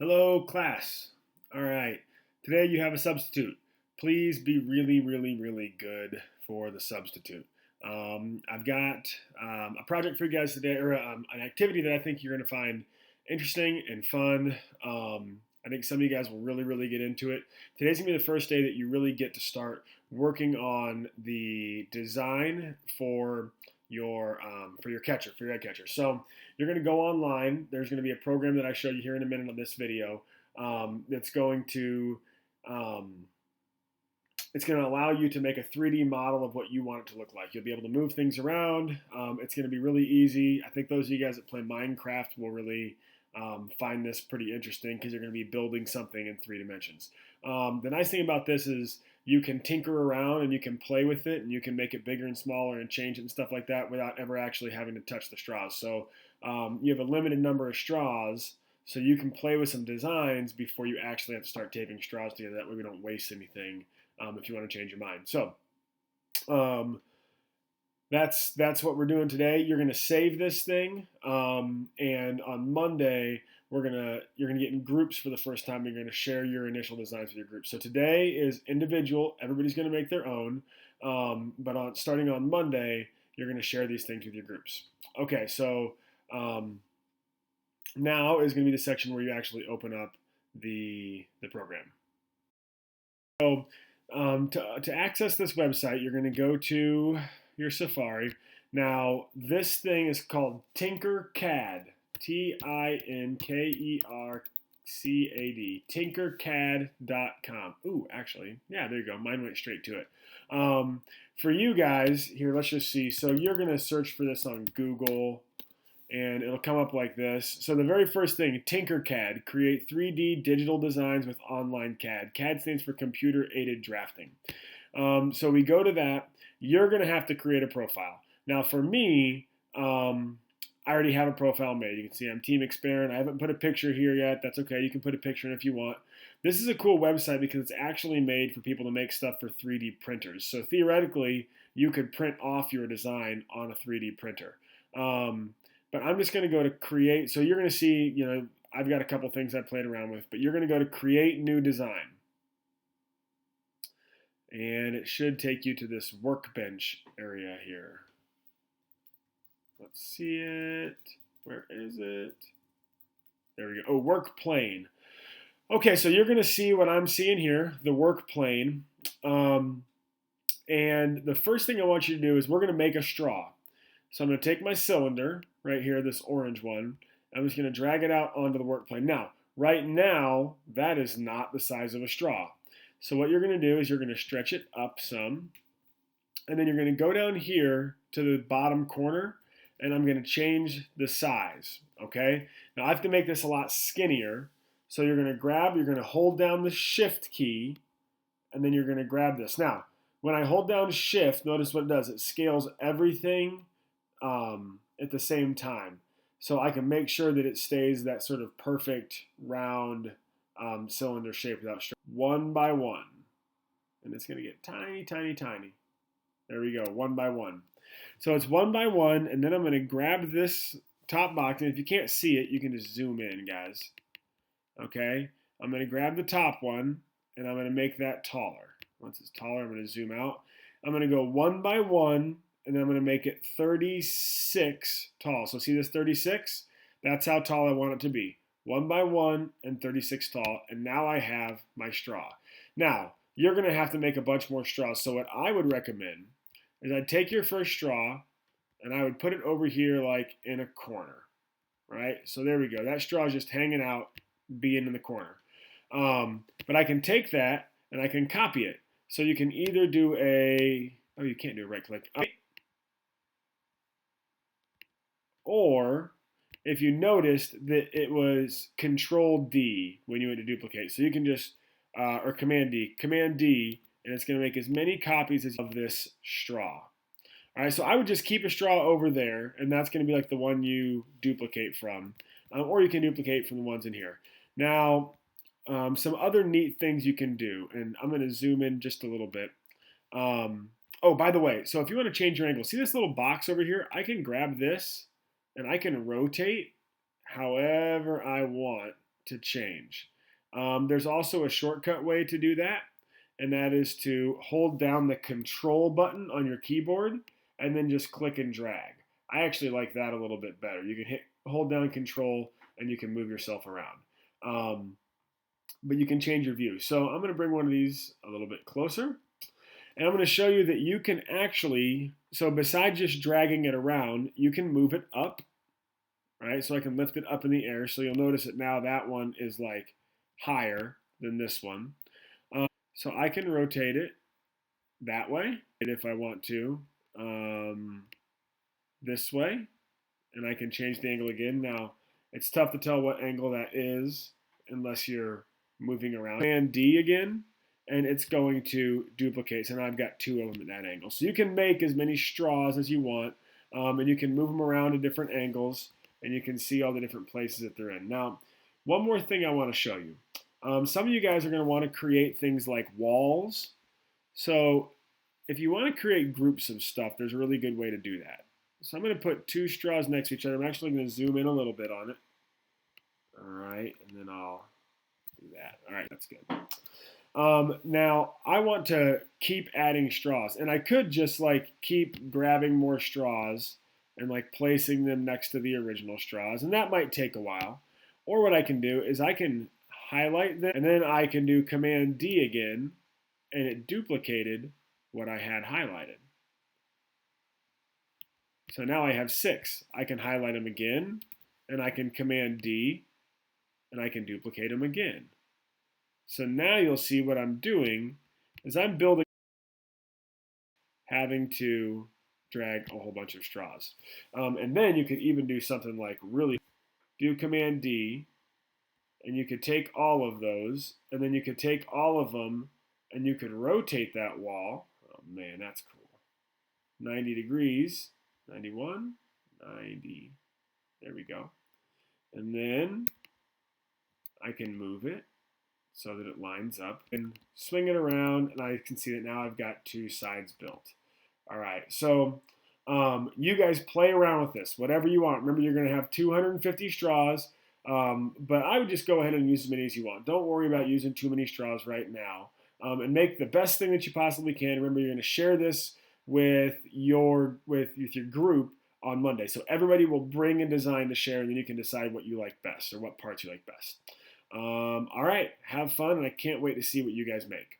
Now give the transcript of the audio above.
Hello, class. All right. Today you have a substitute. Please be really, really, really good for the substitute. I've got a project for you guys today, or an activity that I think you're going to find interesting and fun. I think some of you guys will really, really get into it. Today's going to be the first day that you really get to start working on the design for your catcher, for your egg catcher. So you're going to go online. There's going to be a program that I show you here in a minute on this video that's going to um, it's going to allow you to make a 3D model of what you want it to look like. You'll be able to move things around. It's going to be really easy. I think those of you guys that play Minecraft will really find this pretty interesting because you're going to be building something in 3 dimensions. The nice thing about this is you can tinker around and you can play with it and you can make it bigger and smaller and change it and stuff like that without ever actually having to touch the straws. So you have a limited number of straws, so you can play with some designs before you actually have to start taping straws together. That way we don't waste anything if you want to change your mind. So um, that's what we're doing today. You're gonna save this thing, and on Monday you're gonna get in groups for the first time. You're gonna share your initial designs with your group. So today is individual. Everybody's gonna make their own, but starting on Monday, you're gonna share these things with your groups. Okay, so now is gonna be the section where you actually open up the program. So to access this website, you're going to go to your Safari. Now, this thing is called Tinkercad. Tinkercad. Tinkercad.com. Ooh, actually, yeah, there you go. Mine went straight to it. For you guys, here, let's just see. So you're going to search for this on Google, and it'll come up like this. So the very first thing, Tinkercad, create 3D digital designs with online CAD. CAD stands for computer aided drafting. So we go to that. You're going to have to create a profile. Now for me, I already have a profile made. You can see I'm Team Experiment. I haven't put a picture here yet. That's okay. You can put a picture in if you want. This is a cool website because it's actually made for people to make stuff for 3D printers. So theoretically, you could print off your design on a 3D printer. But I'm just going to go to create. So you're going to see, I've got a couple things I played around with, but you're going to go to create new design. And it should take you to this workbench area here. Let's see it. Where is it? There we go. Oh, work plane. Okay, so you're going to see what I'm seeing here, the work plane. And the first thing I want you to do is we're going to make a straw. So I'm going to take my cylinder right here, this orange one. I'm just going to drag it out onto the work plane. Now, right now, that is not the size of a straw. So what you're going to do is you're going to stretch it up some. And then you're going to go down here to the bottom corner. And I'm going to change the size. Okay? Now I have to make this a lot skinnier. So you're going to hold down the shift key. And then you're going to grab this. Now, when I hold down shift, notice what it does. It scales everything at the same time. So I can make sure that it stays that sort of perfect round cylinder shape without stretching. One by one. And it's going to get tiny, tiny, tiny. There we go, one by one. So it's one by one, and then I'm going to grab this top box. And if you can't see it, you can just zoom in, guys. Okay? I'm going to grab the top one, and I'm going to make that taller. Once it's taller, I'm going to zoom out. I'm going to go one by one, and then I'm going to make it 36 tall. So see this 36? That's how tall I want it to be. One by one and 36 tall. And now I have my straw. Now, you're going to have to make a bunch more straws. So what I would recommend is I'd take your first straw and I would put it over here like in a corner. Right? So there we go. That straw is just hanging out, being in the corner. But I can take that and I can copy it. So you can either do you can't do a right click. Or if you noticed that it was Control D when you went to duplicate. So you can just, or Command D, and it's going to make as many copies of this straw. All right, so I would just keep a straw over there, and that's going to be like the one you duplicate from. Or you can duplicate from the ones in here. Now, some other neat things you can do, and I'm going to zoom in just a little bit. Oh, by the way, so if you want to change your angle, see this little box over here? I can grab this and I can rotate however I want to change. There's also a shortcut way to do that, and that is to hold down the control button on your keyboard and then just click and drag. I actually like that a little bit better. You can hold down control and you can move yourself around. But you can change your view. So I'm going to bring one of these a little bit closer. And I'm going to show you that you can actually, so besides just dragging it around, you can move it up, right? So I can lift it up in the air. So you'll notice that now that one is like higher than this one. So I can rotate it that way if I want to, this way, and I can change the angle again. Now, it's tough to tell what angle that is unless you're moving around. Command D again, and it's going to duplicate. So now I've got two of them at that angle. So you can make as many straws as you want, and you can move them around at different angles, and you can see all the different places that they're in. Now, one more thing I want to show you. Some of you guys are going to want to create things like walls. So if you want to create groups of stuff, there's a really good way to do that. So I'm going to put two straws next to each other. I'm actually going to zoom in a little bit on it. All right, and then I'll do that. All right, that's good. Now, I want to keep adding straws. And I could just like keep grabbing more straws and like placing them next to the original straws. And that might take a while. Or what I can do is I can highlight them, and then I can do Command D again, and it duplicated what I had highlighted. So now I have 6. I can highlight them again, and I can Command D, and I can duplicate them again. So now you'll see what I'm doing is I'm building, having to drag a whole bunch of straws. And then you could even do something like really do Command D, and you could take all of those, and then you could take all of them, and you could rotate that wall. Oh man, that's cool. 90 degrees, 91, 90, there we go. And then I can move it so that it lines up and swing it around, and I can see that now I've got two sides built. All right, so you guys play around with this, whatever you want. Remember, you're gonna have 250 straws. But I would just go ahead and use as many as you want. Don't worry about using too many straws right now. And make the best thing that you possibly can. Remember, you're going to share this with your group on Monday. So everybody will bring a design to share, and then you can decide what you like best or what parts you like best. All right, have fun, and I can't wait to see what you guys make.